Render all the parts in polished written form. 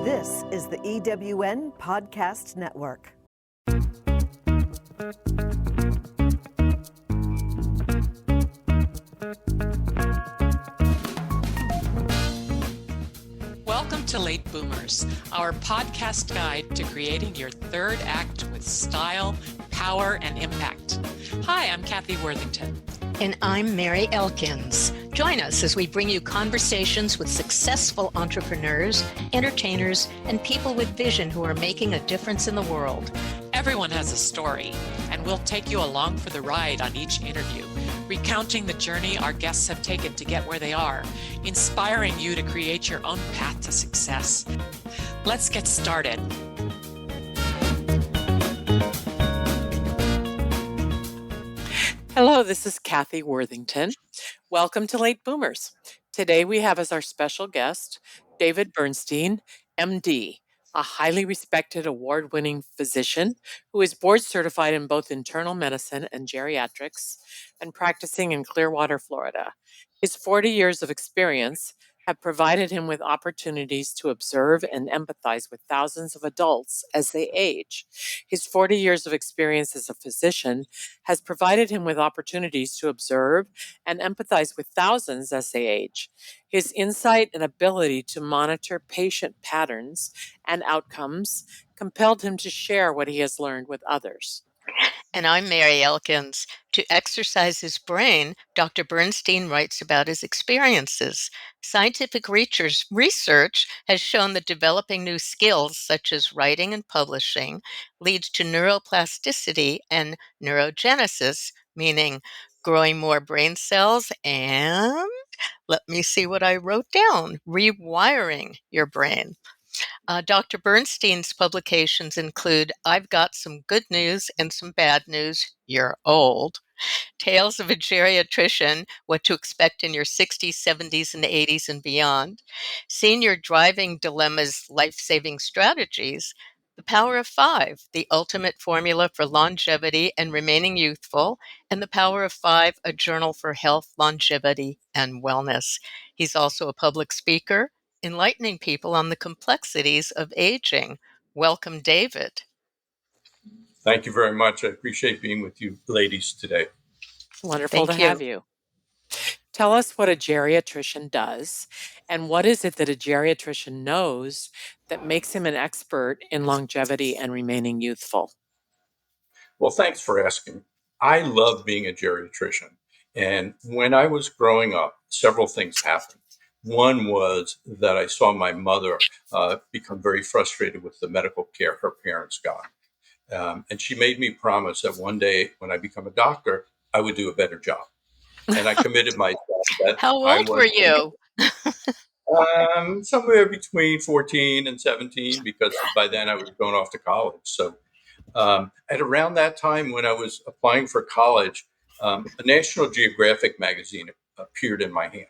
This is the EWN Podcast Network. Welcome to Late Boomers, our podcast guide to creating your third act with style, power, and impact. Hi, I'm Kathy Worthington. And I'm Mary Elkins. Join us as we bring you conversations with successful entrepreneurs, entertainers, and people with vision who are making a difference in the world. Everyone has a story, and we'll take you along for the ride on each interview, recounting the journey our guests have taken to get where they are, inspiring you to create your own path to success. Let's get started. Hello, this is Kathy Worthington. Welcome to Late Boomers. Today we have as our special guest, David Bernstein, MD, a highly respected award-winning physician who is board certified in both internal medicine and geriatrics and practicing in Clearwater, Florida. His 40 years of experience have provided him with opportunities to observe and empathize with thousands of adults as they age. His 40 years of experience as a physician has provided him with opportunities to observe and empathize with thousands as they age. His insight and ability to monitor patient patterns and outcomes compelled him to share what he has learned with others. And I'm Mary Elkins. To exercise his brain, Dr. Bernstein writes about his experiences. Scientific research has shown that developing new skills, such as writing and publishing, leads to neuroplasticity and neurogenesis, meaning growing more brain cells and, let me see what I wrote down, rewiring your brain. Dr. Bernstein's publications include I've Got Some Good News and Some Bad News, You're Old, Tales of a Geriatrician, What to Expect in Your 60s, 70s, and 80s and Beyond, Senior Driving Dilemmas, Life-Saving Strategies, The Power of Five, The Ultimate Formula for Longevity and Remaining Youthful, and The Power of Five, A Journal for Health, Longevity, and Wellness. He's also a public speaker, enlightening people on the complexities of aging. Welcome, David. Thank you very much. I appreciate being with you ladies today. Wonderful to have you. Tell us what a geriatrician does, and what is it that a geriatrician knows that makes him an expert in longevity and remaining youthful? Well, thanks for asking. I love being a geriatrician. And when I was growing up, several things happened. One was that I saw my mother become very frustrated with the medical care her parents got. And she made me promise that one day when I become a doctor, I would do a better job. And I committed myself that How old were you? Somewhere between 14 and 17, because by then I was going off to college. So at around that time when I was applying for college, a National Geographic magazine appeared in my hand.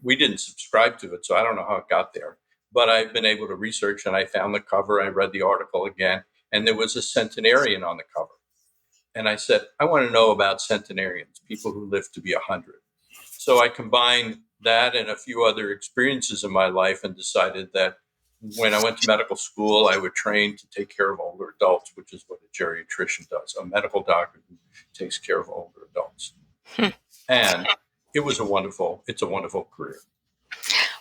We didn't subscribe to it, so I don't know how it got there. But I've been able to research, and I found the cover. I read the article again, and there was a centenarian on the cover. And I said, I want to know about centenarians, people who live to be 100. So I combined that and a few other experiences in my life and decided that when I went to medical school, I would train to take care of older adults, which is what a geriatrician does, a medical doctor who takes care of older adults. And it's a wonderful career.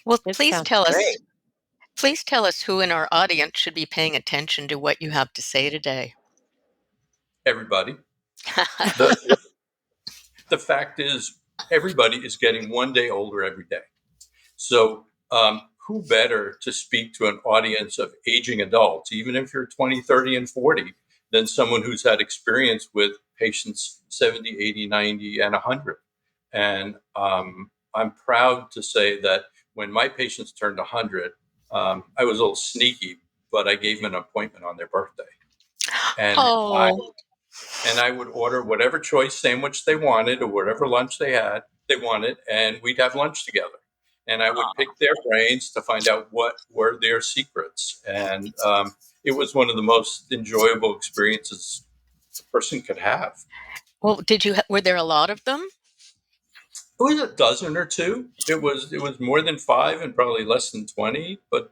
Well, please tell us who in our audience should be paying attention to what you have to say today. Everybody. The fact is, everybody is getting one day older every day. So who better to speak to an audience of aging adults, even if you're 20, 30, and 40, than someone who's had experience with patients 70, 80, 90, and 100. And I'm proud to say that when my patients turned 100, I was a little sneaky, but I gave them an appointment on their birthday. And I would order whatever choice sandwich they wanted or whatever lunch they wanted, and we'd have lunch together. And I would pick their brains to find out what were their secrets. And it was one of the most enjoyable experiences a person could have. Well, were there a lot of them? It was a dozen or two. It was more than 5 and probably less than 20, but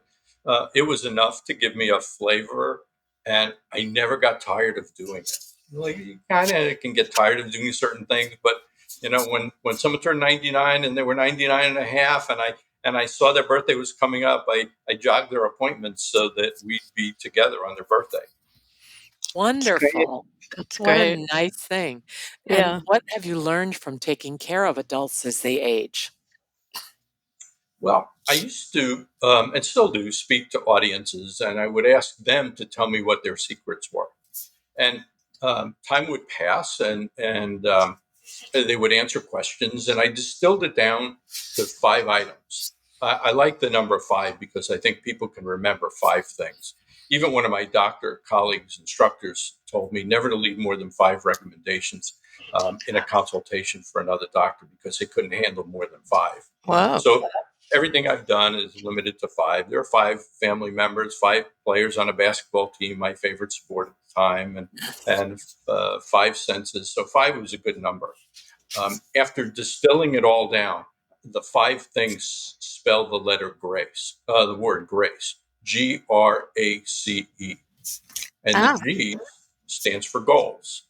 it was enough to give me a flavor, and I never got tired of doing it. Like, you kind of can get tired of doing certain things, but when someone turned 99 and they were 99 and a half, and I saw their birthday was coming up, I jogged their appointments so that we'd be together on their birthday. That's great. Wonderful. That's What a great. nice thing. And Yeah. what have you learned from taking care of adults as they age? Well, I used to, and still do, speak to audiences, and I would ask them to tell me what their secrets were. And time would pass, and they would answer questions, and I distilled it down to 5 items. I like the number 5 because I think people can remember 5 things. Even one of my doctor colleagues, instructors, told me never to leave more than 5 recommendations in a consultation for another doctor because they couldn't handle more than 5. Wow. So everything I've done is limited to 5. There are 5 family members, 5 players on a basketball team, my favorite sport at the time, and 5 senses. So 5 was a good number. After distilling it all down, the 5 things spell the letter grace, the word grace, GRACE. And the Ah, G stands for goals,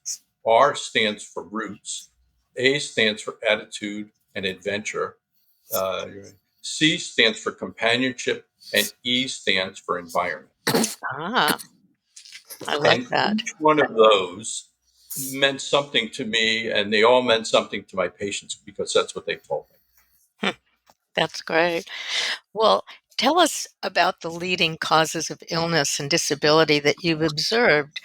R stands for roots, A stands for attitude and adventure, uh, C stands for companionship, and E stands for environment. ah, I like And that. each one of those meant something to me, and they all meant something to my patients because that's what they told me. Hmm, that's great. Well, tell us about the leading causes of illness and disability that you've observed,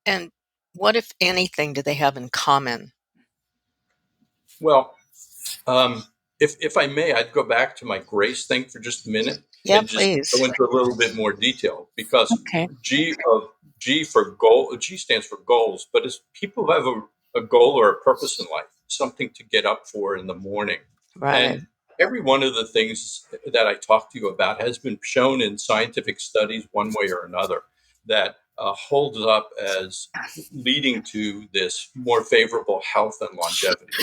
and what, if anything, do they have in common? Well, Um, if I may, I'd go back to my grace thing for just a minute Yeah, and just please. go into a little bit more detail because Okay. G of G for goal, G stands for goals, but as people who have a goal or a purpose in life, something to get up for in the morning. Right. And every one of the things that I talked to you about has been shown in scientific studies one way or another that holds up as leading to this more favorable health and longevity.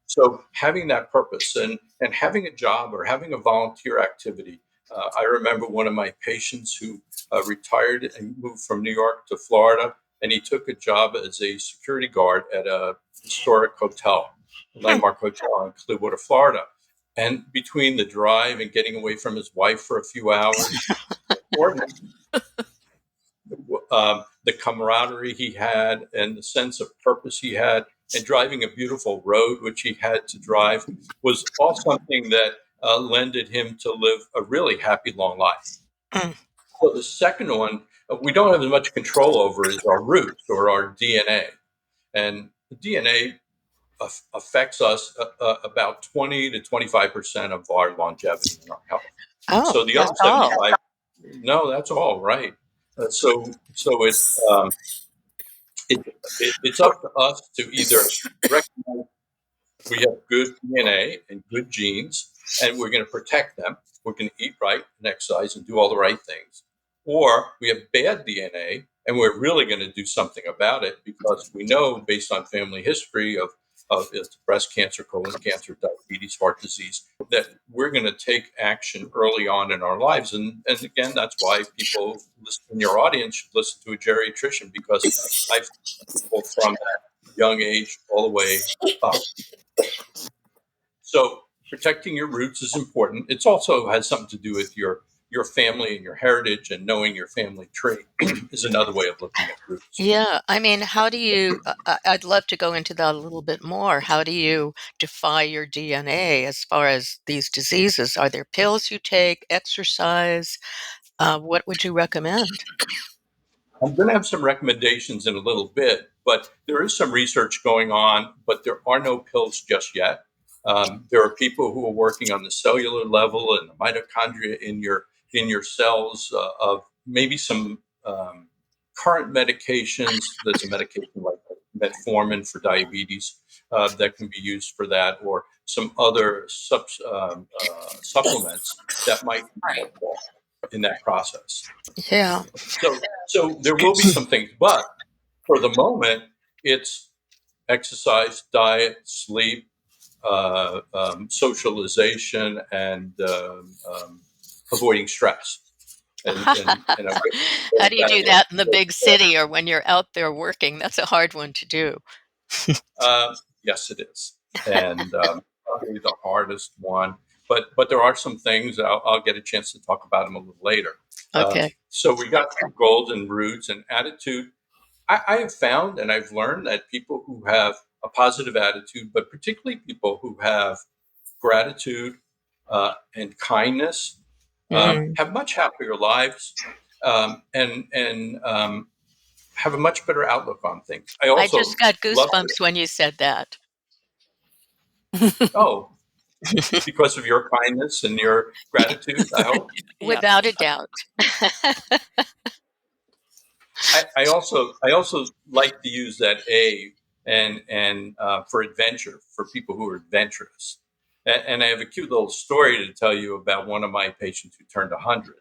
So having that purpose and having a job or having a volunteer activity. I remember one of my patients who retired and moved from New York to Florida, and he took a job as a security guard at a historic hotel, a Hmm. landmark hotel in Clearwater, Florida. And between the drive and getting away from his wife for a few hours, or the camaraderie he had and the sense of purpose he had, and driving a beautiful road, which he had to drive, was all something that lended him to live a really happy, long life. Mm. So the second one we don't have as much control over is our roots or our DNA. And the DNA affects us about 20 to 25% of our longevity and our health. Oh, So the other that's all. 75, no, that's all right. So it, it's up to us to either recognize we have good DNA and good genes, and we're going to protect them. We're going to eat right and exercise and do all the right things. Or we have bad DNA, and we're really going to do something about it because we know, based on family history of breast cancer, colon cancer, diabetes, heart disease, that we're going to take action early on in our lives. And again, that's why people in your audience should listen to a geriatrician because I've seen people from that young age all the way up. So protecting your roots is important. It's also has something to do with your family and your heritage, and knowing your family tree is another way of looking at roots. Yeah, I mean, how do you I'd love to go into that a little bit more. How do you defy your DNA as far as these diseases? Are there pills you take, exercise? What would you recommend? I'm going to have some recommendations in a little bit, but there is some research going on, but there are no pills just yet. There are people who are working on the cellular level and the mitochondria in your cells of maybe some current medications. There's a medication like metformin for diabetes that can be used for that, or some other supplements that might be helpful in that process. Yeah. So there will be some things, but for the moment, it's exercise, diet, sleep, socialization, and avoiding stress. And I'm How do you do that in the big city or when you're out there working? That's a hard one to do. Yes, it is, and probably the hardest one. But there are some things I'll get a chance to talk about them a little later. Okay. So we got through golden roots and attitude. I have found and I've learned that people who have a positive attitude, but particularly people who have gratitude and kindness, Mm. have much happier lives, and have a much better outlook on things. I I just also got love goosebumps when you said that. oh, because of your kindness and your gratitude, I hope. Yeah. Without a doubt. I also like to use that A and for adventure for people who are adventurous. And I have a cute little story to tell you about one of my patients who turned 100.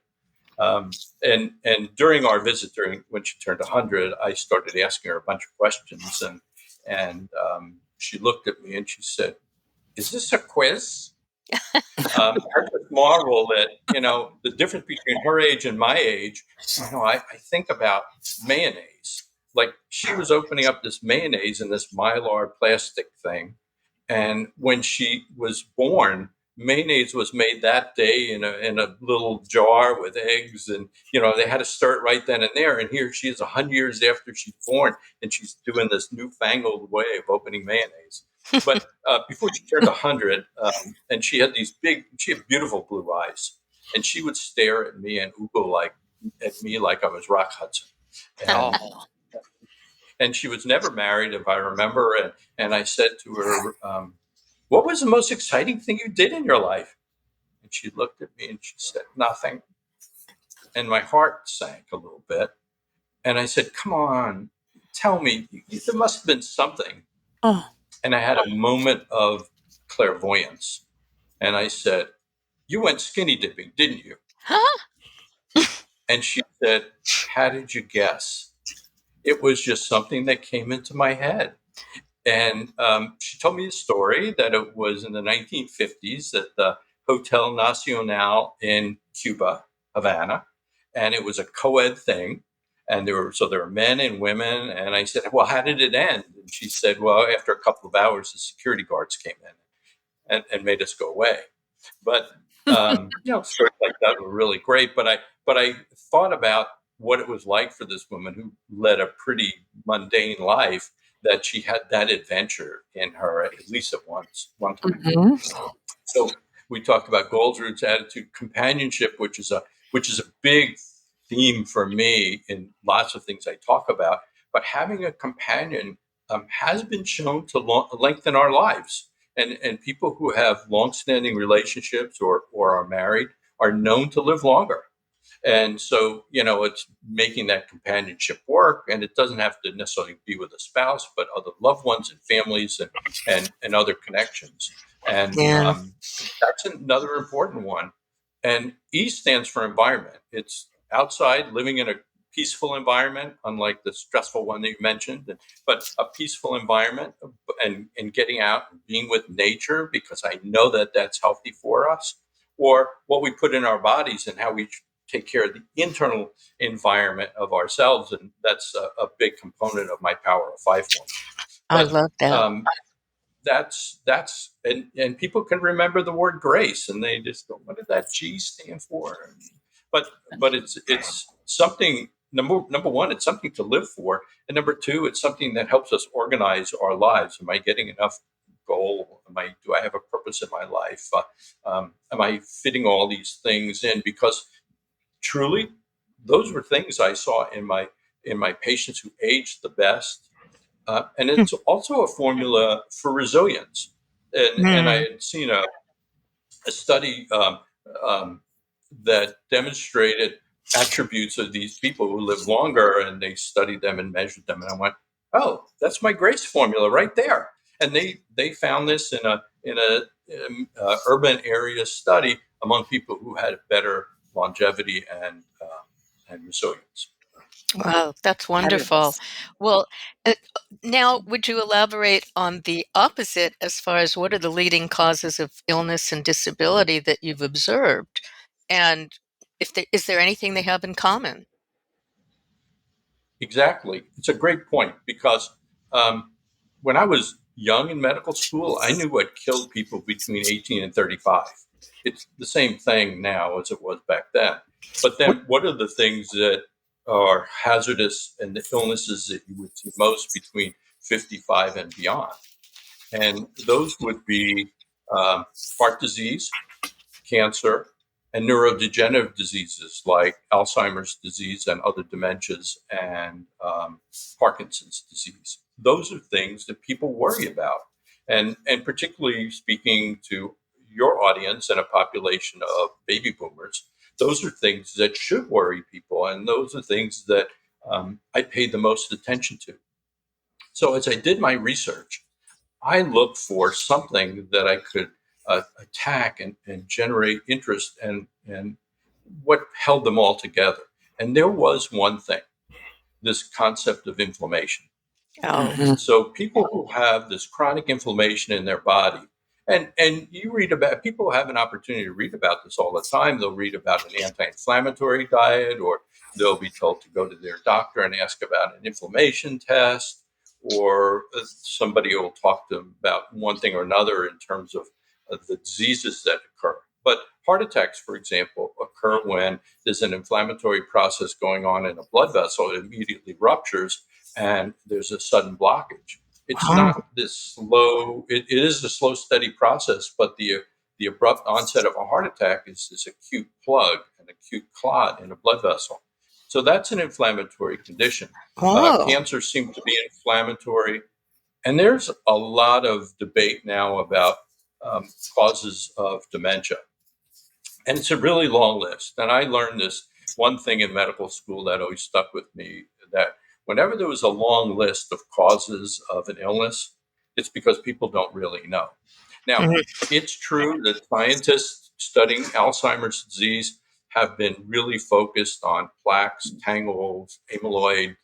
And during our visit, during when she turned 100, I started asking her a bunch of questions, and she looked at me and she said, "Is this a quiz?" I just marvel that the difference between her age and my age. I think about mayonnaise. Like she was opening up this mayonnaise in this mylar plastic thing, and when she was born, mayonnaise was made that day in a little jar with eggs, and they had to stir it right then and there. And here she is, 100 years after she's born, and she's doing this newfangled way of opening mayonnaise. But before she turned 100, and she had beautiful blue eyes, and she would stare at me and oogle at me like I was Rock Hudson, and Oh. and she was never married, if I remember. And I said to her, "What was the most exciting thing you did in your life?" And she looked at me and she said, "Nothing." And my heart sank a little bit. And I said, "Come on, tell me, there must have been something." Oh. And I had a moment of clairvoyance. And I said, "You went skinny dipping, didn't you?" Huh? And she said, "How did you guess?" It was just something that came into my head. And she told me a story that it was in the 1950s at the Hotel Nacional in Cuba, Havana, and it was a co-ed thing. And there were men and women. And I said, "Well, how did it end?" And she said, "Well, after a couple of hours, the security guards came in and made us go away." But stories like that were really great. But I thought about what it was like for this woman who led a pretty mundane life, that she had that adventure in her at least at one time. Mhm. So we talked about goals, roots, attitude, companionship, which is a big theme for me in lots of things I talk about. But having a companion has been shown to lengthen our lives, and people who have long-standing relationships or are married are known to live longer. And so, it's making that companionship work, and it doesn't have to necessarily be with a spouse, but other loved ones and families and other connections. And Yeah. that's another important one. And E stands for environment. It's outside, living in a peaceful environment, unlike the stressful one that you mentioned, but a peaceful environment, and getting out and being with nature, because I know that that's healthy for us. Or what we put in our bodies and how we take care of the internal environment of ourselves. And that's a big component of my Power of Five formula. I But love that. that's and people can remember the word grace, and they just go, "What did that G stand for?" But it's something. Number one, it's something to live for, and number two, it's something that helps us organize our lives. Am I getting enough goal? Do I have a purpose in my life? Am I fitting all these things in? Because truly, those were things I saw in my patients who aged the best. And it's also a formula for resilience. And I Mm. had seen a study that demonstrated attributes of these people who live longer, and they studied them and measured them. And I went, "Oh, that's my grace formula right there." And they found this in a urban area study among people who had better longevity and resilience. Wow, that's wonderful. Fabulous. Well, now would you elaborate on the opposite as far as what are the leading causes of illness and disability that you've observed? And Is there anything they have in common? Exactly. It's a great point because when I was young in medical school, I knew what killed people between 18 and 35. It's the same thing now as it was back then. But then, what are the things that are hazardous and the illnesses that you would see most between 55 and beyond? And those would be heart disease, cancer, and neurodegenerative diseases like Alzheimer's disease and other dementias and Parkinson's disease. Those are things that people worry about. And particularly speaking to your audience and a population of baby boomers, those are things that should worry people. And those are things that I paid the most attention to. So as I did my research, I looked for something that I could attack and generate interest and what held them all together. And there was one thing, this concept of inflammation. Oh, So people who have this chronic inflammation in their body, and you read about people have an opportunity to read about this all the time. They'll read about an anti-inflammatory diet, or they'll be told to go to their doctor and ask about an inflammation test, or somebody will talk to them about one thing or another in terms of the diseases that occur. But heart attacks, for example, occur when there's an inflammatory process going on in a blood vessel. It immediately ruptures and there's a sudden blockage. It's not this slow, it is a slow, steady process, but the abrupt onset of a heart attack is this acute plug, an acute clot in a blood vessel. So that's an inflammatory condition. oh, Cancer seems to be inflammatory. And there's a lot of debate now about causes of dementia. And it's a really long list. And I learned this one thing in medical school that always stuck with me, that whenever there was a long list of causes of an illness, it's because people don't really know. Now, mhm, it's true that scientists studying Alzheimer's disease have been really focused on plaques, tangles, amyloid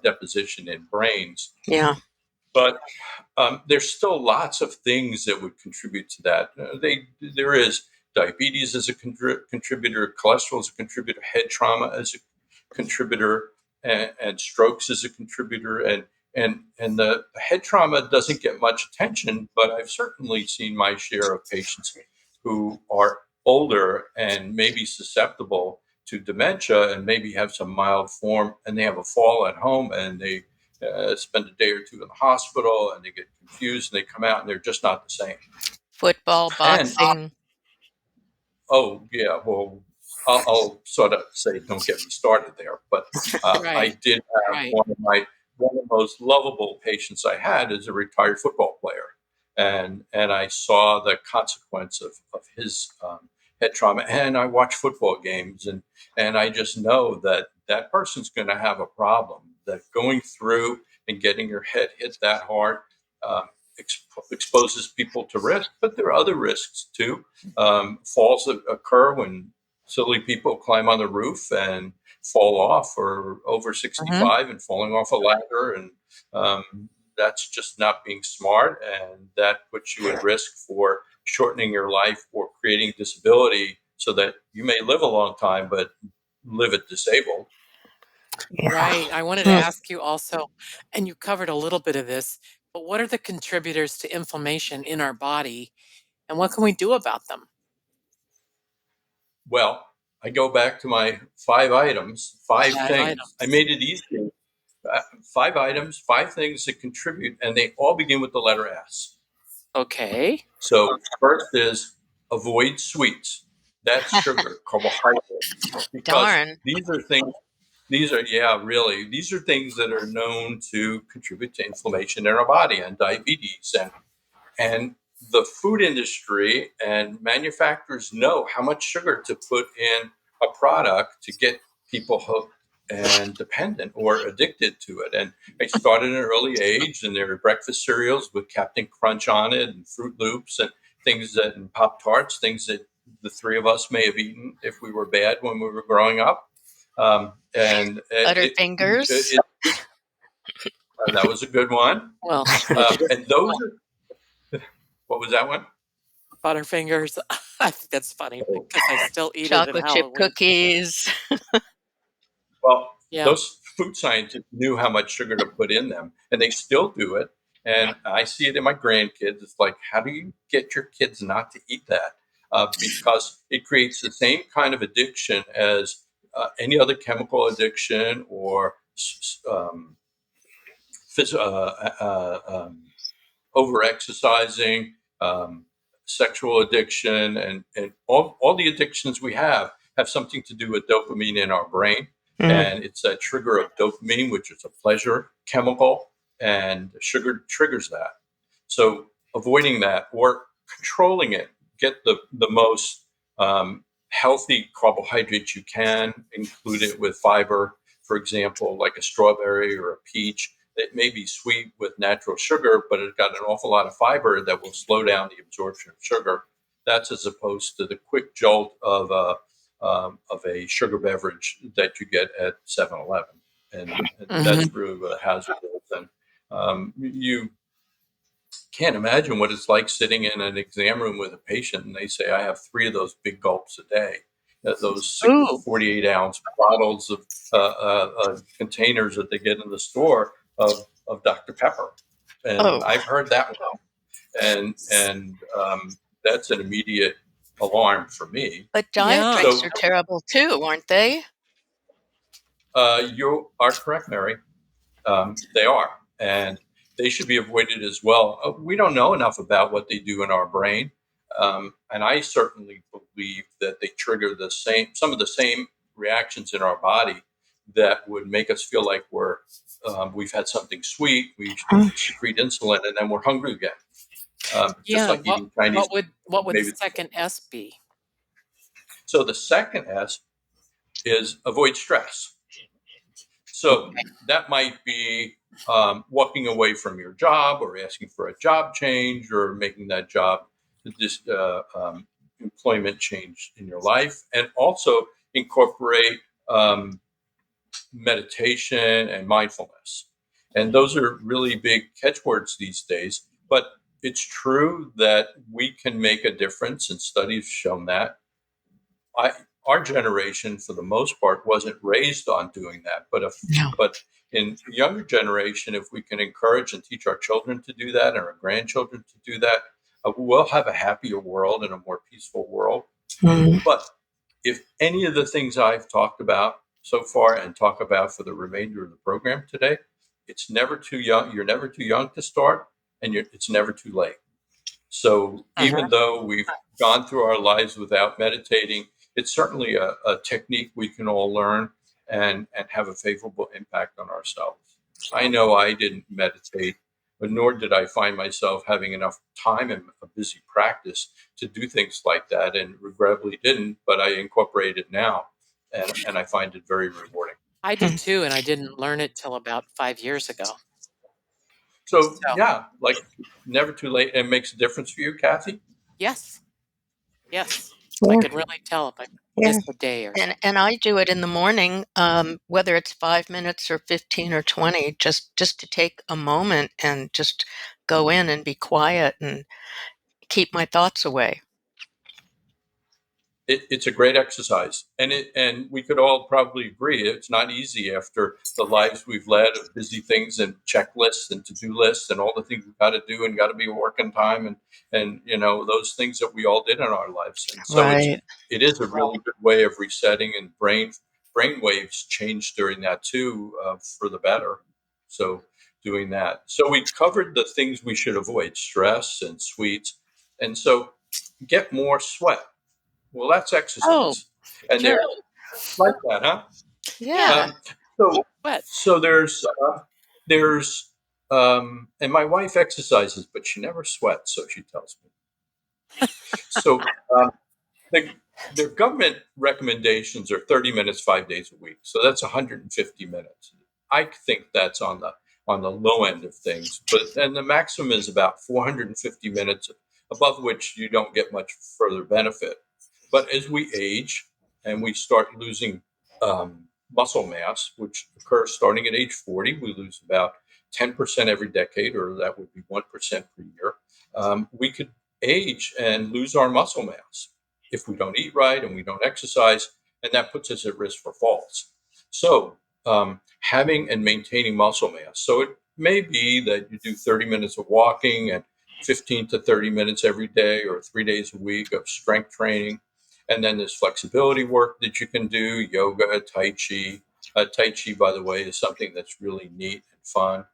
deposition in brains. yeah. But there's still lots of things that would contribute to that. There is diabetes as a contributor, cholesterol as a contributor, head trauma as a contributor, and strokes as a contributor. And the head trauma doesn't get much attention, but I've certainly seen my share of patients who are older and maybe susceptible to dementia and maybe have some mild form, and they have a fall at home and they spend a day or two in the hospital and they get confused and they come out and they're just not the same. Football, And boxing. oh yeah, well, I'll sort of say don't get me started there, but I Right, did have right. one of the most lovable patients I had is a retired football player, and I saw the consequence of his head trauma, and I watch football games, and I just know that that person's going to have a problem. That going through and getting your head hit that hard um, exposes people to risk, but there are other risks too. Falls that occur when silly people climb on the roof and fall off, or over Hmm. 65 and falling off a ladder. And that's just not being smart. And that puts you at risk for shortening your life or creating disability so that you may live a long time, but live it disabled. Yeah. Right. I wanted to Mm. ask you also, and you covered a little bit of this, but what are the contributors to inflammation in our body and what can we do about them? Well, I go back to my 5 items, five 5 things. I items. made it easy. 5 items, 5 things that contribute, and they all begin with the letter S. Okay. So first is avoid sweets. That's sugar, carbohydrates, because Darn. these are things. These are, yeah, really. These are things that are known to contribute to inflammation in our body and diabetes and the food industry and manufacturers know how much sugar to put in a product to get people hooked and dependent or addicted to it. And I started at an early age, and there were breakfast cereals with Captain Crunch on it, and Fruit Loops, and things that, and Pop Tarts, things that the three of us may have eaten if we were bad when we were growing up. And Butterfingers. that was a good one. Well, And those are, what was that one? Butterfingers. I think that's funny because I still eat it at Chocolate chip Halloween. cookies. Well, Yeah. those food scientists knew how much sugar to put in them, and they still do it. And I see it in my grandkids. It's like, how do you get your kids not to eat that? Because it creates the same kind of addiction as any other chemical addiction or phys- over exercising, sexual addiction, and all the addictions we have something to do with dopamine in our brain. Mm. And it's a trigger of dopamine, which is a pleasure chemical, and sugar triggers that. So avoiding that or controlling it, get the most healthy carbohydrates you can, include it with fiber, for example, like a strawberry or a peach. It may be sweet with natural sugar, but it's got an awful lot of fiber that will slow down the absorption of sugar. That's as opposed to the quick jolt of a sugar beverage that you get at 7-Eleven. And Mhm. that's really what hazardous. And you can't imagine what it's like sitting in an exam room with a patient and they say, I have 3 of those big gulps a day. Those Ooh. 48-ounce bottles of containers that they get in the store of Dr. Pepper. And Oh, I've heard that one. And that's an immediate alarm for me. but diet Yeah. drinks So are terrible too, aren't they? you are correct, Mary. They are, and they should be avoided as well. We don't know enough about what they do in our brain, and I certainly believe that they trigger some of the same reactions in our body that would make us feel like we've had something sweet. We secrete insulin, and then we're hungry again. Just Yeah. like What eating Chinese what food, would the maybe. second S be? So the second S is avoid stress. So Okay. that might be walking away from your job or asking for a job change or making that job this employment change in your life, and also incorporate meditation and mindfulness. And those are really big catchwords these days. But it's true that we can make a difference, and studies have shown that. I Our generation, for the most part, wasn't raised on doing that. No. But in the younger generation, if we can encourage and teach our children to do that and our grandchildren to do that, we'll have a happier world and a more peaceful world. Mm. But if any of the things I've talked about so far and talk about for the remainder of the program today, it's never too young. You're never too young to start, and it's never too late. So Uh-huh. even though we've gone through our lives without meditating, it's certainly a technique we can all learn and have a favorable impact on ourselves. I know I didn't meditate, but nor did I find myself having enough time in a busy practice to do things like that, and regrettably didn't, but I incorporate it now, and I find it very rewarding. I did Mm. too, and I didn't learn it till about 5 years ago. So So yeah, like never too late. And makes a difference for you, Kathy? yes, yes, I Yeah. can really tell if I Yeah. missed a day or And something. and I do it in the morning, whether it's 5 minutes or 15 or 20, just to take a moment and just go in and be quiet and keep my thoughts away. It's a great exercise, and we could all probably agree it's not easy after the lives we've led of busy things and checklists and to-do lists and all the things we've got to do and got to be working time and those things that we all did in our lives. And so Right. it is a really good way of resetting, and brain waves change during that too, for the better. So doing that. So we covered the things we should avoid: stress and sweets, and so get more sweat. Well, that's Oh, exercise, and Sure. they're like that, huh? yeah. Yeah, Um, so, but so there's, and my wife exercises, but she never sweats, so she tells me. So, the the government recommendations are 30 minutes 5 days a week, so that's 150 minutes. I think that's on the low end of things, but then the maximum is about 450 minutes, above which you don't get much further benefit. But as we age and we start losing muscle mass, which occurs starting at age 40, we lose about 10% every decade, or that would be 1% per year. We could age and lose our muscle mass if we don't eat right and we don't exercise, and that puts us at risk for falls. So having and maintaining muscle mass. So it may be that you do 30 minutes of walking and 15 to 30 minutes every day or 3 days a week of strength training. And then there's flexibility work that you can do, yoga, Tai Chi. Tai Chi, by the way, is something that's really neat and fun.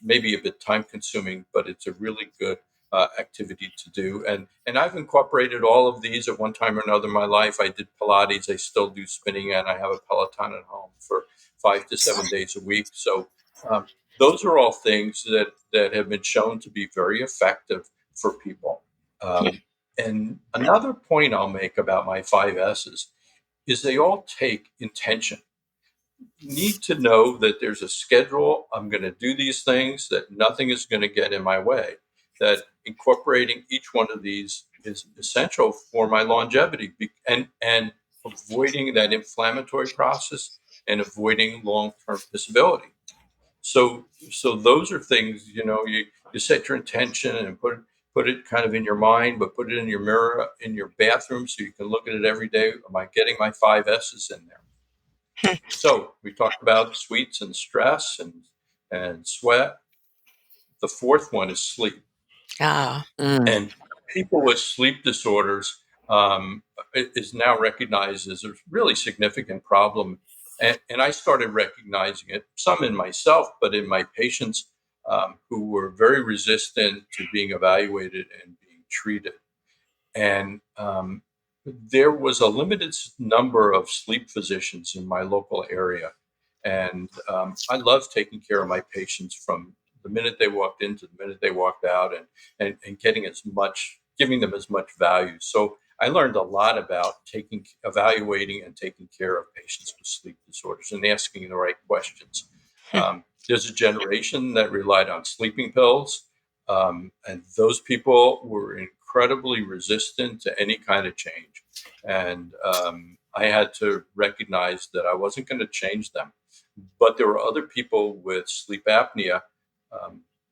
Maybe a bit time consuming, but it's a really good activity to do. And I've incorporated all of these at one time or another in my life. I did Pilates, I still do spinning, and I have a Peloton at home for 5 to 7 days a week. So those are all things that have been shown to be very effective for people. And another point I'll make about my 5S's is they all take intention. You need to know that there's a schedule. I'm going to do these things, that nothing is going to get in my way, that incorporating each one of these is essential for my longevity and avoiding that inflammatory process and avoiding long-term disability. So those are things, you set your intention and put it kind of in your mind, but put it in your mirror in your bathroom so you can look at it every day. Am I getting my 5S's in there? So we talked about sweets and stress and sweat. The fourth one is sleep. Ah. And people with sleep disorders is now recognized as a really significant problem. And I started recognizing it, some in myself, but in my patients who were very resistant to being evaluated and being treated. And there was a limited number of sleep physicians in my local area. And I love taking care of my patients from the minute they walked in to the minute they walked out, and giving them as much value. So I learned a lot about evaluating and taking care of patients with sleep disorders and asking the right questions. There's a generation that relied on sleeping pills. And those people were incredibly resistant to any kind of change. And I had to recognize that I wasn't going to change them. But there were other people with sleep apnea,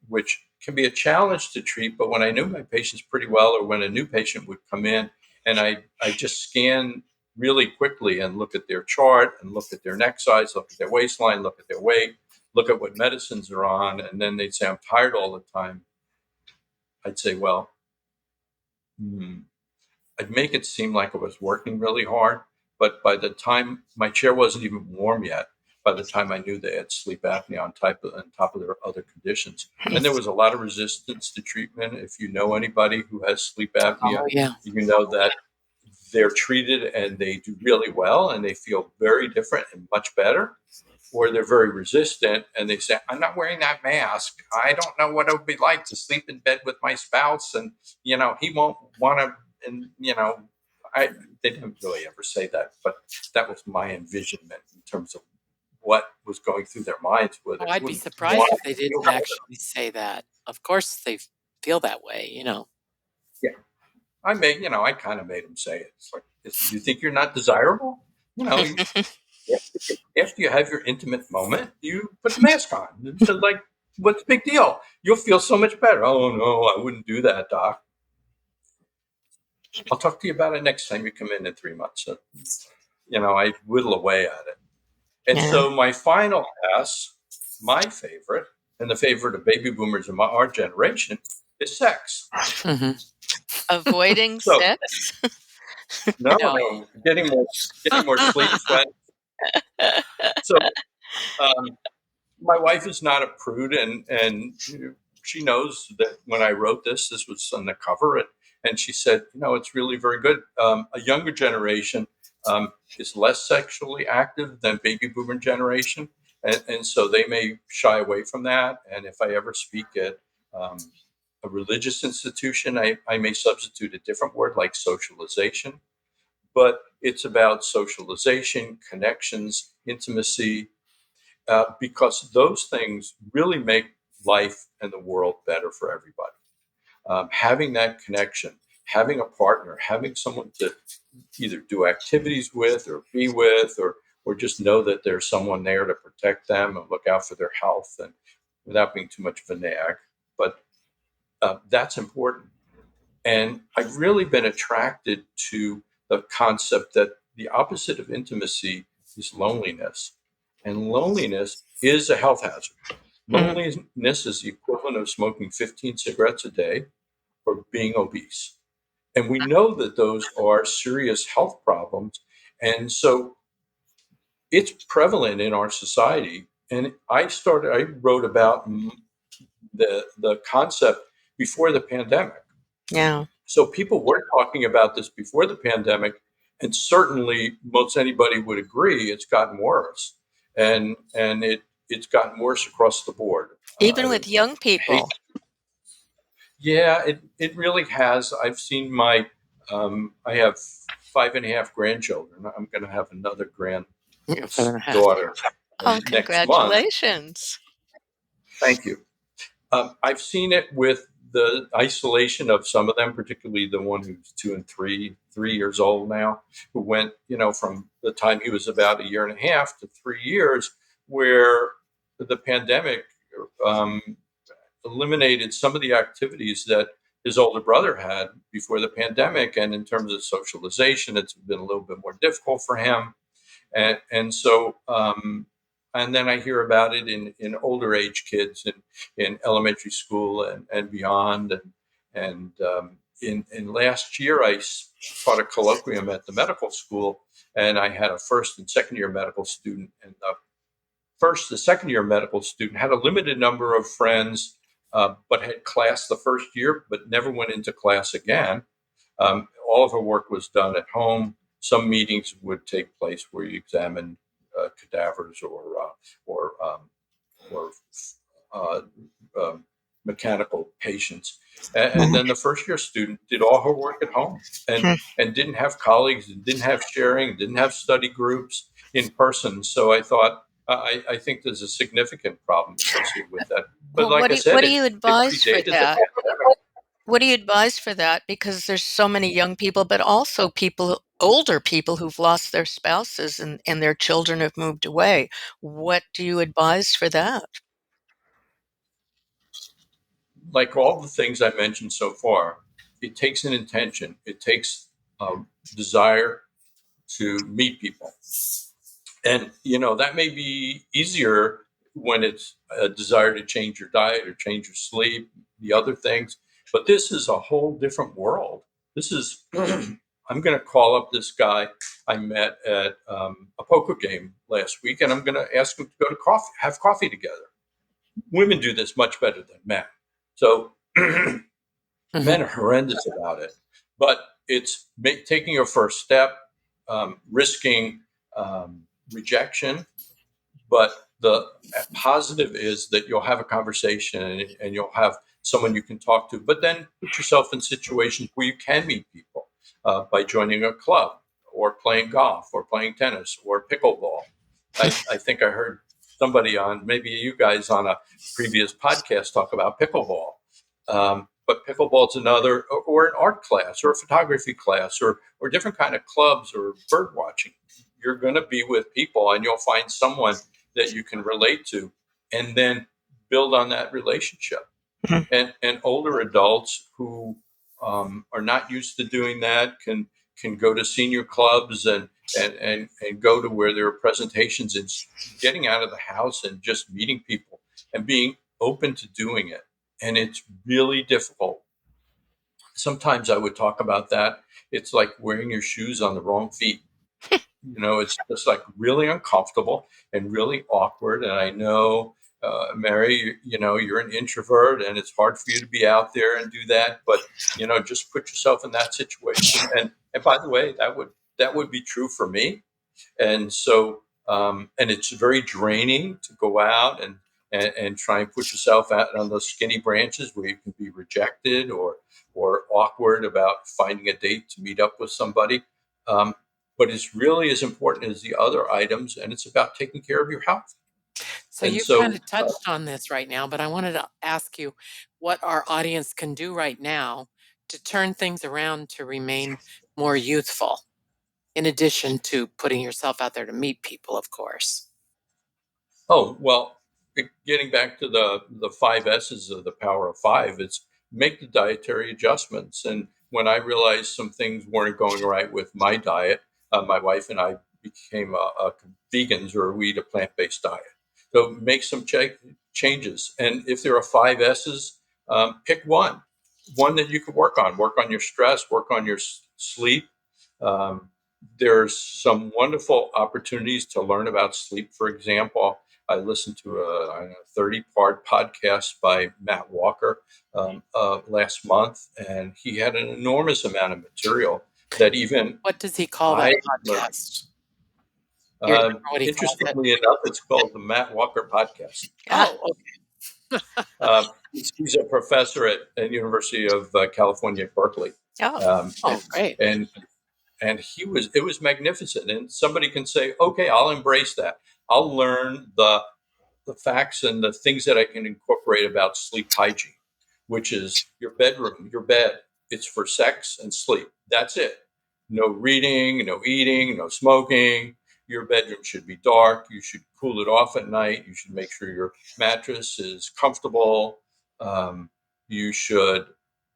which can be a challenge to treat. But when I knew my patients pretty well, or when a new patient would come in, and I just scan really quickly and look at their chart and look at their neck size, look at their waistline, look at their weight, look at what medicines are on, and then they'd say, I'm tired all the time. I'd say, well, I'd make it seem like I was working really hard, but by the time my chair wasn't even warm yet, by the time I knew they had sleep apnea on top of their other conditions. And there was a lot of resistance to treatment. If you know anybody who has sleep apnea, you know that they're treated and they do really well and they feel very different and much better. Or they're very resistant and they say, I'm not wearing that mask. I don't know what it would be like to sleep in bed with my spouse. And, he won't want to, and, they didn't really ever say that, but that was my envisionment in terms of what was going through their minds. I'd be surprised if they didn't actually say that. Of course they feel that way, Yeah. I kind of made them say it. It's like, you think you're not desirable? After you have your intimate moment, you put the mask on. It's like, what's the big deal? You'll feel so much better. Oh, no, I wouldn't do that, doc. I'll talk to you about it next time you come in 3 months. So, I whittle away at it. And so my final S, my favorite, and the favorite of baby boomers in our generation, is sex. Avoiding sex? No, getting more sleep, sweat. So my wife is not a prude, and she knows that when I wrote this was on the cover, and she said, it's really very good. A younger generation is less sexually active than baby boomer generation, and so they may shy away from that. And if I ever speak at a religious institution, I may substitute a different word like socialization, but it's about socialization, connections, intimacy, because those things really make life and the world better for everybody. Having that connection, having a partner, having someone to either do activities with or be with, or just know that there's someone there to protect them and look out for their health, and without being too much of a nag. But that's important. And I've really been attracted to the concept that the opposite of intimacy is loneliness. And loneliness is a health hazard. Mhm. Loneliness is the equivalent of smoking 15 cigarettes a day or being obese. And we know that those are serious health problems. And so it's prevalent in our society. And I wrote about the concept before the pandemic. Yeah. So people were talking about this before the pandemic, and certainly most anybody would agree it's gotten worse, and it's gotten worse across the board. Even I with young hate, people. yeah, it really has. I've seen I have 5.5 grandchildren. I'm going to have another Yeah, 5.5. granddaughter Oh, next month. congratulations. Thank you. I've seen it with the isolation of some of them, particularly the one who's 2 and 3 years old now, who went, from the time he was about a year and a half to 3 years, where the pandemic um, eliminated some of the activities that his older brother had before the pandemic. And in terms of socialization, it's been a little bit more difficult for him. And then I hear about it in older age kids in elementary school and beyond. And in last year, taught a colloquium at the medical school, and I had a first and second year medical student. And the second year medical student had a limited number of friends, but had class the first year, but never went into class again. All of her work was done at home. Some meetings would take place where you examined cadavers or or uh, um, mechanical patients. And then the first year student did all her work at home and didn't have colleagues and didn't have sharing, didn't have study groups in person. So I thought, I think there's a significant problem associated with that. But Well, like I what said, do you it advise for predated the that? pandemic. What do you advise for that? Because there's so many young people, but also older people who've lost their spouses and their children have moved away. What do you advise for that? Like all the things I mentioned so far, it takes an intention. It takes a desire to meet people. And, that may be easier when it's a desire to change your diet or change your sleep, the other things. But this is a whole different world. This is, I'm going to call up this guy I met at a poker game last week, and I'm going to ask him to go to have coffee together. Women do this much better than men. So Mhm. men are horrendous about it, but it's taking a first step, risking rejection. But the positive is that you'll have a conversation and you'll have someone you can talk to. But then put yourself in situations where you can meet people by joining a club or playing golf or playing tennis or pickleball. I think I heard somebody on, maybe you guys on a previous podcast, talk about pickleball. But pickleball is another, or an art class, or a photography class, or different kind of clubs, or bird watching. You're going to be with people, and you'll find someone that you can relate to, and then build on that relationship. Mhm. And older adults who are not used to doing that can go to senior clubs and go to where there are presentations, and getting out of the house and just meeting people and being open to doing it. And it's really difficult. Sometimes I would talk about that. It's like wearing your shoes on the wrong feet. It's just like really uncomfortable and really awkward. And I know, Mary, you're an introvert, and it's hard for you to be out there and do that. But just put yourself in that situation. And by the way, that would be true for me. And so, and it's very draining to go out and try and put yourself out on those skinny branches where you can be rejected or awkward about finding a date to meet up with somebody. Um, but it's really as important as the other items, and it's about taking care of your health. So And you've kind so, of touched on this right now, but I wanted to ask you what our audience can do right now to turn things around to remain more youthful, in addition to putting yourself out there to meet people, of course. oh well, getting back to the 5 S's of the power of five, it's make the dietary adjustments, when I realized some things weren't going right with my diet, my wife and I became vegans, or we eat a plant-based diet. So make some changes. And if there are 5 S's, pick one that you could work on. Work on your stress, work on your sleep. Um, there's some wonderful opportunities to learn about sleep. For example, I listened to a 30-part podcast by Matt Walker last month, and he had an enormous amount of material that even What does he call that I learned. podcast? You remember what he calls it? Interestingly enough, it's called the Matt Walker Podcast. Ah, Oh, He's a professor at University of California at Berkeley, oh, um, oh, great. and and it was magnificent. And somebody can say, okay, I'll embrace that. I'll learn the facts and the things that I can incorporate about sleep hygiene, which is your bedroom, your bed. It's for sex and sleep. That's it. No reading, no eating, no smoking. Your bedroom should be dark. You should cool it off at night. You should make sure your mattress is comfortable. You should.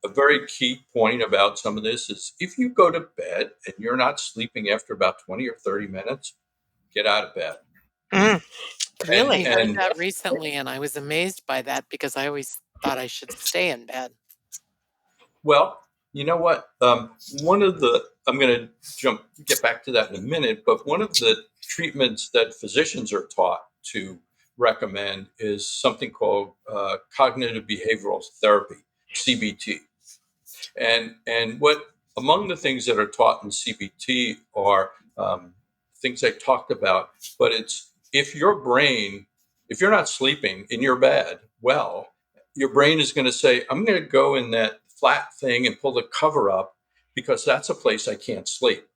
A very key point about some of this is if you go to bed and you're not sleeping after about 20 or 30 minutes, get out of bed. mm, I really? heard And that recently, and I was amazed by that because I always thought I should stay in bed. Well, you know what? One of the I'm going to get back to that in a minute, but one of the treatments that physicians are taught to recommend is something called cognitive behavioral therapy, CBT. And what among the things that are taught in CBT are things I talked about, but it's if you're not sleeping in your bed, well, your brain is going to say, I'm going to go in that flat thing and pull the cover up because that's a place I can't sleep.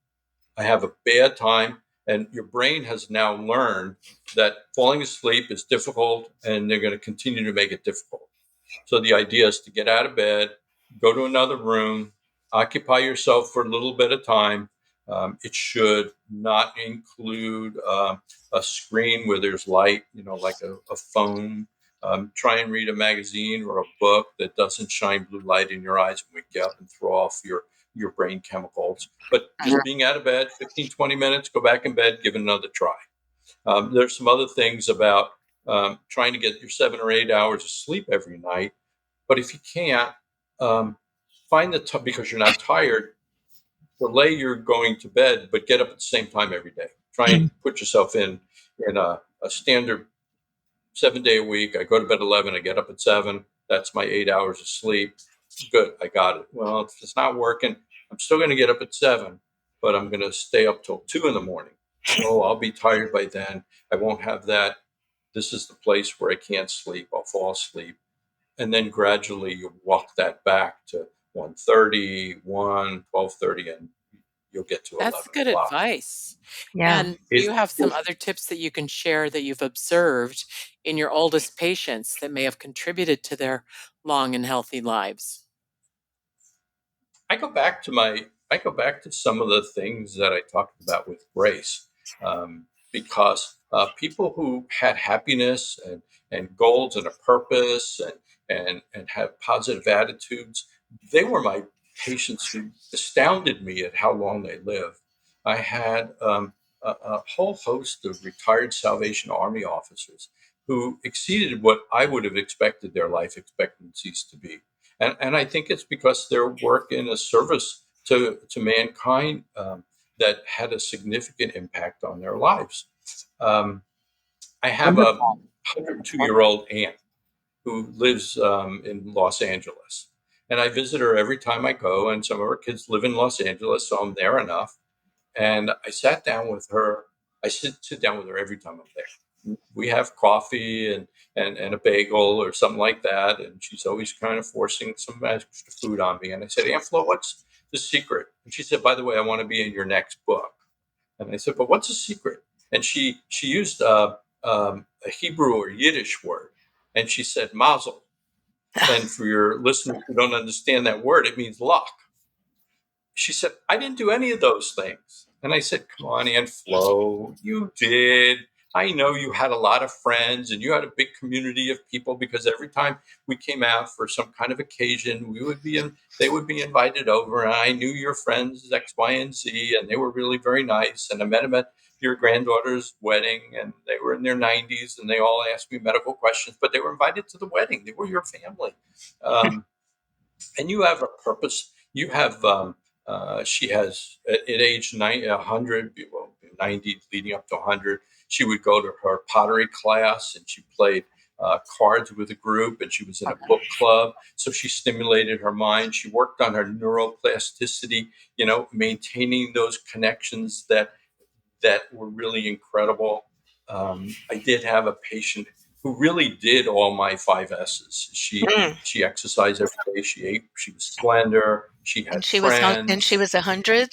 I have a bad time. And your brain has now learned that falling asleep is difficult, and they're going to continue to make it difficult. So the idea is to get out of bed, go to another room, occupy yourself for a little bit of time. It should not include a screen where there's light, like a phone. Try and read a magazine or a book that doesn't shine blue light in your eyes and wake you up and throw off your brain chemicals. But just being out of bed, 15, 20 minutes, go back in bed, give it another try. There's some other things about trying to get your 7 or 8 hours of sleep every night. But if you can't, find because you're not tired, delay your going to bed, but get up at the same time every day. Try and put yourself in a standard 7 day a week. I go to bed at 11. I get up at 7. That's my 8 hours of sleep. Good, I got it. Well, if it's not working, I'm still going to get up at 7, but I'm going to stay up till 2 in the morning. Oh, I'll be tired by then. I won't have that. This is the place where I can't sleep. I'll fall asleep. And then gradually you walk that back to 1:30, 1, 12:30, and you'll get to That's 11 good o'clock. advice. Yeah. And do you It, have some other tips that you can share that you've observed in your oldest patients that may have contributed to their long and healthy lives? I go back to some of the things that I talked about with Grace, because people who had happiness and goals and a purpose and have positive attitudes, they were my patients who astounded me at how long they lived. I had a whole host of retired Salvation Army officers who exceeded what I would have expected their life expectancies to be. And I think it's because their work in a service to mankind that had a significant impact on their lives. Um, I have a Wonderful. 102-year-old aunt who lives in Los Angeles. And I visit her every time I go, and some of her kids live in Los Angeles, so I'm there enough. And I sat down with her. I sit down with her every time I'm there. We have coffee and a bagel or something like that. And she's always kind of forcing some extra food on me. And I said, Aunt Flo, what's the secret? And she said, by the way, I want to be in your next book. And I said, but what's the secret? And she used a Hebrew or Yiddish word. And she said, mazel. And for your listeners who don't understand that word, it means luck. She said, I didn't do any of those things. And I said, come on, Aunt Flo, you did. I know you had a lot of friends and you had a big community of people, because every time we came out for some kind of occasion, they would be invited over. And I knew your friends X, Y, and Z, and they were really very nice. And I met them at your granddaughter's wedding, and they were in their 90s, and they all asked me medical questions, but they were invited to the wedding. They were your family. And you have a purpose. You have, she has, at age 100, well, 90 leading up to 100, she would go to her pottery class, and she played cards with a group, and she was in a book club. So she stimulated her mind. She worked on her neuroplasticity, maintaining those connections that were really incredible. I did have a patient who really did all my five S's. Mm. She exercised every day. She ate. She was slender. She And had she friends. was 100.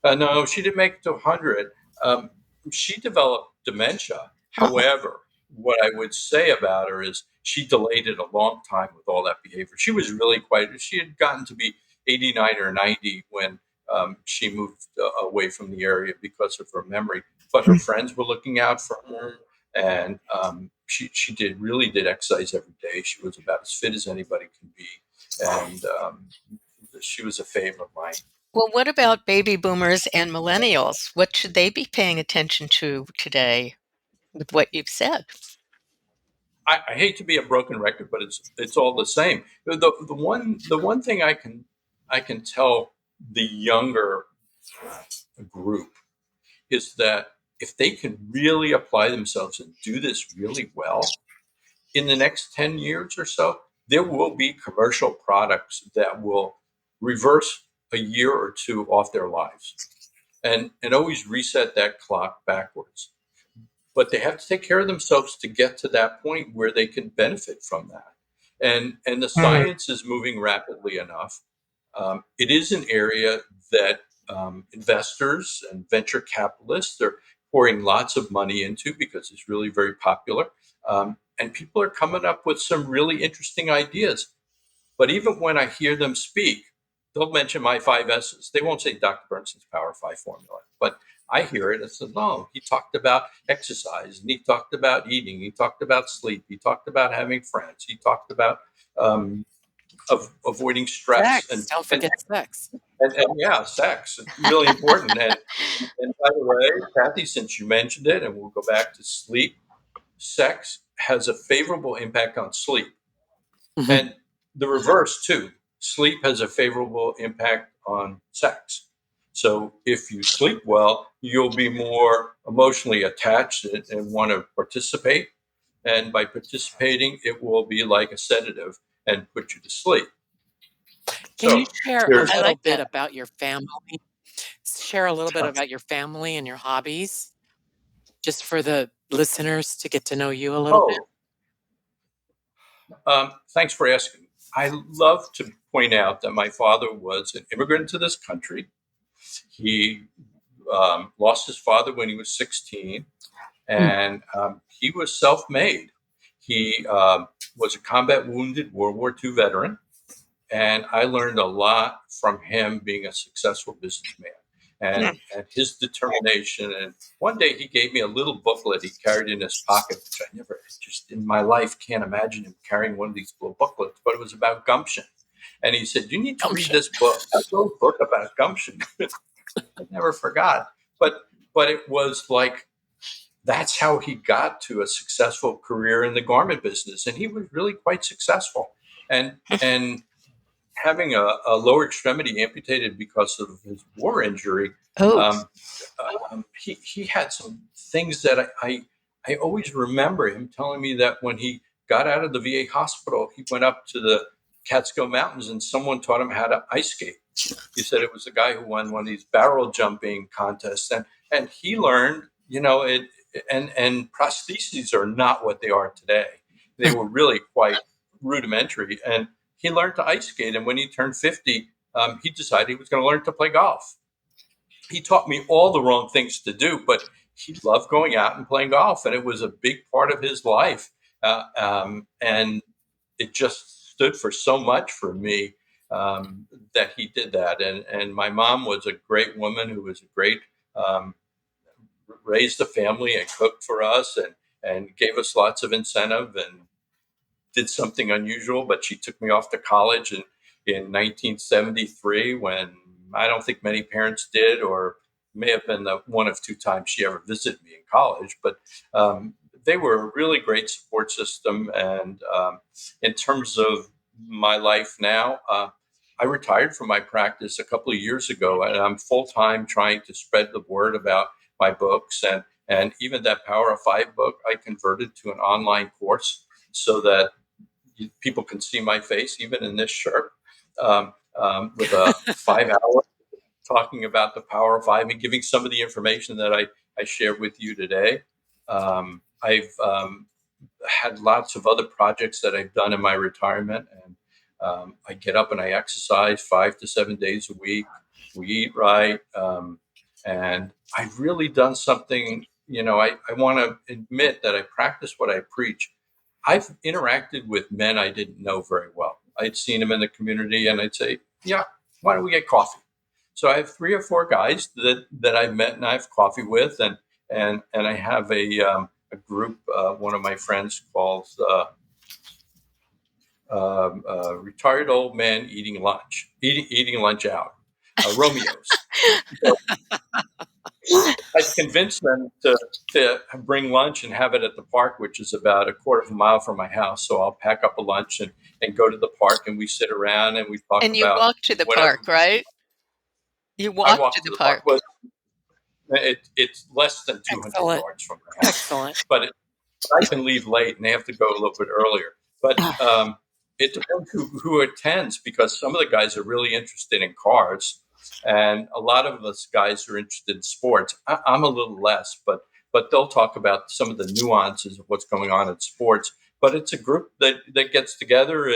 No, she didn't make it to 100. Um, she developed dementia. Oh, However, what I would say about her is she delayed it a long time with all that behavior. She was really she had gotten to be 89 or 90 when she moved away from the area because of her memory. But her friends were looking out for her, and she really did exercise every day. She was about as fit as anybody can be, and she was a favorite of mine. well, what about baby boomers and millennials? What should they be paying attention to today with what you've said? I hate to be a broken record, but it's all the same. The one thing I can tell the younger group is that if they can really apply themselves and do this really well, in the next 10 years or so, there will be commercial products that will reverse a year or two off their lives, and always reset that clock backwards. But they have to take care of themselves to get to that point where they can benefit from that. And the Mm. science is moving rapidly enough. It is an area that investors and venture capitalists are pouring lots of money into because it's really very popular. And people are coming up with some really interesting ideas. But even when I hear them speak, they'll mention my five S's. They won't say Dr. Bernstein's Power Five formula, but I hear it and say, no, he talked about exercise, and he talked about eating, he talked about sleep, he talked about having friends, he talked about avoiding stress, Sex. Don't forget sex. and yeah, sex, really important. And by the way, Kathy, since you mentioned it, and we'll go back to sleep, sex has a favorable impact on sleep. Mhm. And the reverse too. Sleep has a favorable impact on sex. So if you sleep well, you'll be more emotionally attached and want to participate. And by participating, it will be like a sedative and put you to sleep. Can you So share a there's I little like bit that. about your family? Share a little bit about your family and your hobbies, just for the listeners to get to know you a little bit? oh, thanks for asking. I love to point out that my father was an immigrant to this country. He lost his father when he was 16, Mm. and he was self-made. He was a combat wounded World War II veteran, and I learned a lot from him being a successful businessman Mm. and his determination. And one day he gave me a little booklet he carried in his pocket, which I never just in my life can't imagine him carrying one of these little booklets, but it was about gumption. And he said, "You need to read Gumption. this book, this little book about gumption." I never forgot. But it was like that's how he got to a successful career in the garment business, and he was really quite successful. And having a lower extremity amputated because of his war injury, Oh, um, he had some things that I always remember him telling me that when he got out of the VA hospital, he went up to the Catskill Mountains and someone taught him how to ice skate. He said it was the guy who won one of these barrel jumping contests, and he learned, it. And prostheses are not what they are today. They were really quite rudimentary, and he learned to ice skate. And when he turned 50, he decided he was going to learn to play golf. He taught me all the wrong things to do, but he loved going out and playing golf, and it was a big part of his life. And it just stood for so much for me that he did that. And my mom was a great woman who was a great um, raised a family and cooked for us and gave us lots of incentive and did something unusual. But she took me off to college in 1973 when I don't think many parents did, or may have been the one of two times she ever visited me in college. But they were a really great support system. And in terms of my life now, I retired from my practice a couple of years ago, and I'm full time trying to spread the word about my books. And even that Power of Five book, I converted to an online course so that people can see my face, even in this shirt, with a 5 hour talking about the Power of Five and giving some of the information that I shared with you today. I've had lots of other projects that I've done in my retirement, and I get up and I exercise 5 to 7 days a week. We eat right, and I've really done something. I want to admit that I practice what I preach. I've interacted with men I didn't know very well. I'd seen them in the community, and I'd say, "Yeah, why don't we get coffee?" So I have 3 or 4 guys that I've met and I have coffee with, and I have a group. One of my friends calls retired old men eating lunch out, Romeos. So I've convinced them to bring lunch and have it at the park, which is about a quarter of a mile from my house. So I'll pack up a lunch and go to the park, and we sit around and we talk And you about walk to the whatever. park, right? You I walk to walk to the the park. park. Well, it's less than 200 Excellent. yards from my house, Excellent. but I can leave late and they have to go a little bit earlier. But it depends who attends, because some of the guys are really interested in cars, and a lot of us guys are interested in sports. I'm a little less, but they'll talk about some of the nuances of what's going on in sports. But it's a group that gets together,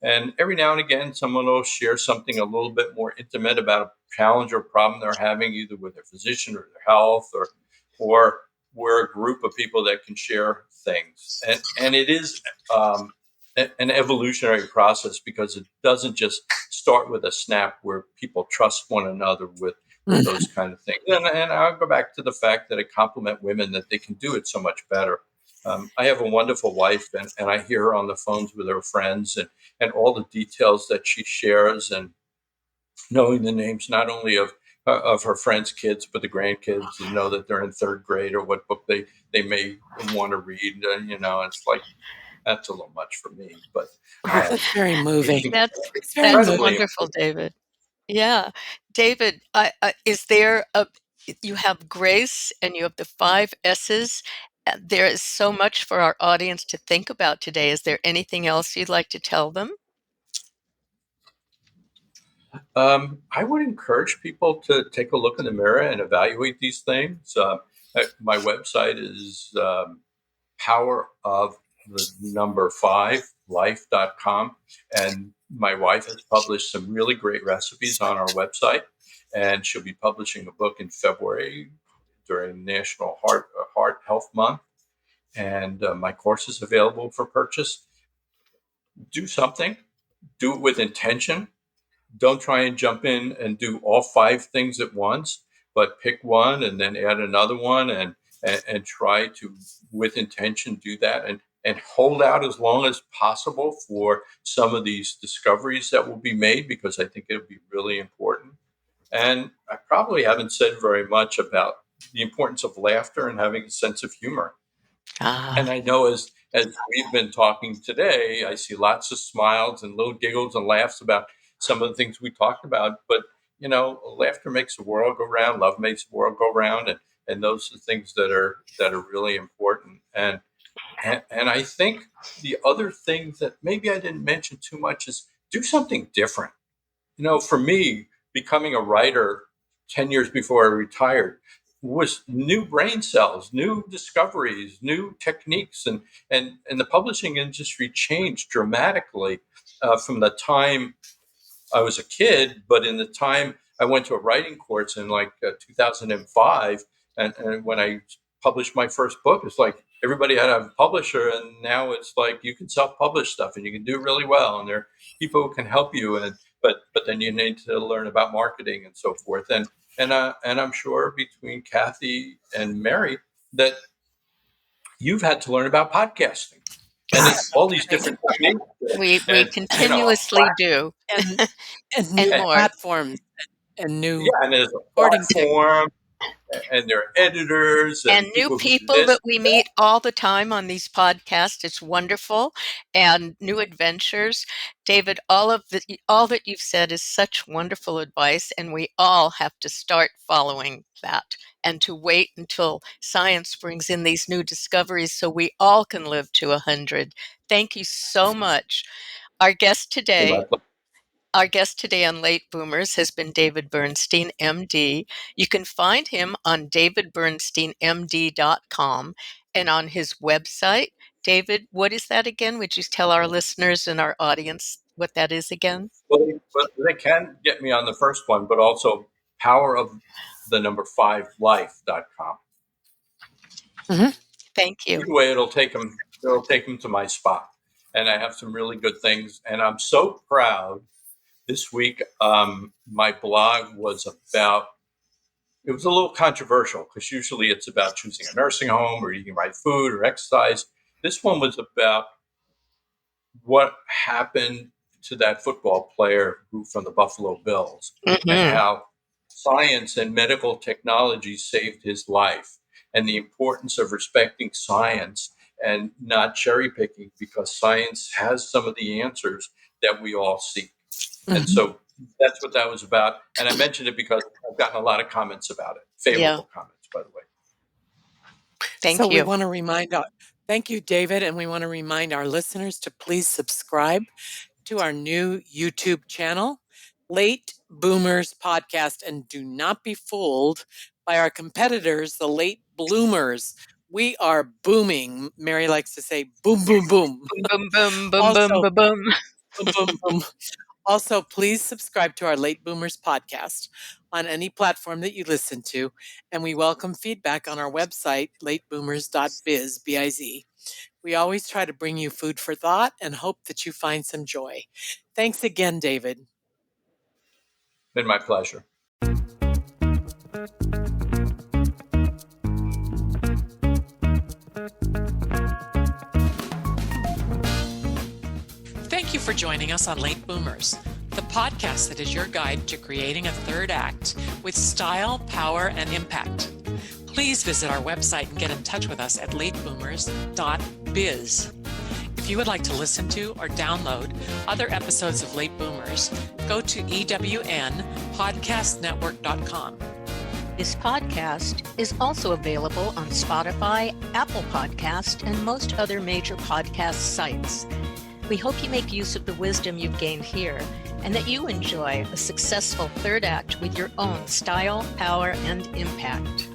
and every now and again, someone will share something a little bit more intimate about a challenge or problem they're having, either with their physician or their health, or we're a group of people that can share things. And it is an evolutionary process, because it doesn't just start with a snap where people trust one another with those kind of things. And I'll go back to the fact that I compliment women that they can do it so much better. I have a wonderful wife, and I hear her on the phones with her friends, and all the details that she shares, and knowing the names not only of her friends' kids, but the grandkids, and know that they're in third grade or what book they may want to read. It's like, that's a little much for me, but That's very moving. That's It's very that's moving. incredibly wonderful, important. David. Yeah. David, is there you have grace and you have the 5 S's. There is so much for our audience to think about today. Is there anything else you'd like to tell them? I would encourage people to take a look in the mirror and evaluate these things. My website is power of the number 5life.com. And my wife has published some really great recipes on our website. And she'll be publishing a book in February during National Heart Health Month. And my course is available for purchase. Do something, do it with intention. Don't try and jump in and do all 5 things at once, but pick one and then add another one, and try to, with intention, do that, and hold out as long as possible for some of these discoveries that will be made, because I think it'll be really important. And I probably haven't said very much about the importance of laughter and having a sense of humor. Ah, And I know as we've been talking today, I see lots of smiles and little giggles and laughs about some of the things we talked about. But laughter makes the world go round, love makes the world go round, and those are things that are really important. And I think the other thing that maybe I didn't mention too much is do something different. For me, becoming a writer 10 years before I retired was new brain cells, new discoveries, new techniques. And the publishing industry changed dramatically from the time I was a kid, but in the time I went to a writing course in like 2005, and when I published my first book, it's like everybody had a publisher, and now it's like you can self-publish stuff and you can do really well, and there are people who can help you, but then you need to learn about marketing and so forth. And I'm sure between Kathy and Mary that you've had to learn about podcasting and it's all these different techniques We and continuously do, and and new and more. platforms and new yeah, and there's a recording tech. platform and there are editors And and new people who do people this. that we meet all the time on these podcasts. It's wonderful, and new adventures. David, all that you've said is such wonderful advice, and we all have to start following that and to wait until science brings in these new discoveries so we all can live to 100. Thank you so much. Our guest today Our guest today on Late Boomers has been David Bernstein, MD. You can find him on davidbernsteinmd.com and on his website. David, what is that again? Would you tell our listeners and our audience what that is again? Well, but they can get me on the first one, but also powerofthe5life.com. Mm-hmm. Thank you. Either way, it'll take them to my spot. And I have some really good things. And I'm so proud. This week, my blog was about, it was a little controversial because usually it's about choosing a nursing home or eating right food or exercise. This one was about what happened to that football player who from the Buffalo Bills and how science and medical technology saved his life and the importance of respecting science and not cherry picking because science has some of the answers that we all seek. Mm-hmm. And so that's what that was about. And I mentioned it because I've gotten a lot of comments about it, favorable comments, by the way. Thank So you. we want to thank you, David, and we want to remind our listeners to please subscribe to our new YouTube channel, Late Boomers Podcast, and do not be fooled by our competitors, the Late Bloomers. We are booming. Mary likes to say boom, boom, boom. Boom, boom, boom, Also, boom, boom, boom. boom, boom, boom. Also, please subscribe to our Late Boomers podcast on any platform that you listen to, and we welcome feedback on our website, lateboomers.biz, B-I-Z. We always try to bring you food for thought and hope that you find some joy. Thanks again, David. Been my pleasure. Thank you for joining us on Late Boomers, the podcast that is your guide to creating a third act with style, power, and impact. Please visit our website and get in touch with us at lateboomers.biz. If you would like to listen to or download other episodes of Late Boomers, go to ewnpodcastnetwork.com. This podcast is also available on Spotify, Apple Podcast, and most other major podcast sites. We hope you make use of the wisdom you've gained here and that you enjoy a successful third act with your own style, power, and impact.